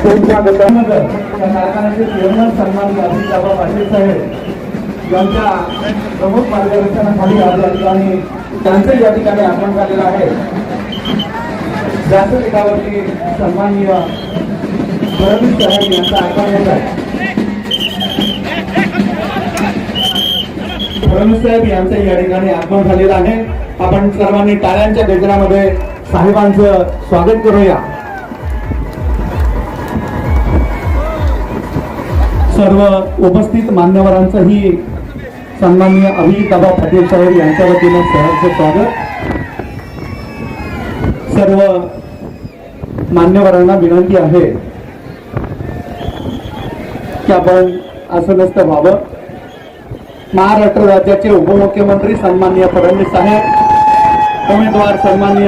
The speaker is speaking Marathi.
कारखान्याचे चेअरमन सन्माननीय अजितदादा पाटील साहेब यांच्या प्रमुख मार्गदर्शनाखाली आज या ठिकाणी त्यांचं या ठिकाणी आगमन झालेलं आहे। व्यासपीठावरती सन्माननीय फडणवीस साहेब यांचं आगमन होत आहे। फडणवीस साहेब यांचं या ठिकाणी आगमन झालेलं आहे। आपण सर्वांनी टाळ्यांच्या गजरामध्ये साहेबांचं स्वागत करूया। सर्व उपस्थित मान्यवरांचंही सन्माननीय अजितदादा पाटील साहेब यांच्या वतीने सहर्ष स्वागत। सर्व मान्यवरांना विनंती आहे की आपण आसनस्थ व्हावं। महाराष्ट्र राज्याचे उपमुख्यमंत्री सन्माननीय फडणवीस साहेब, उमेदवार सन्माननीय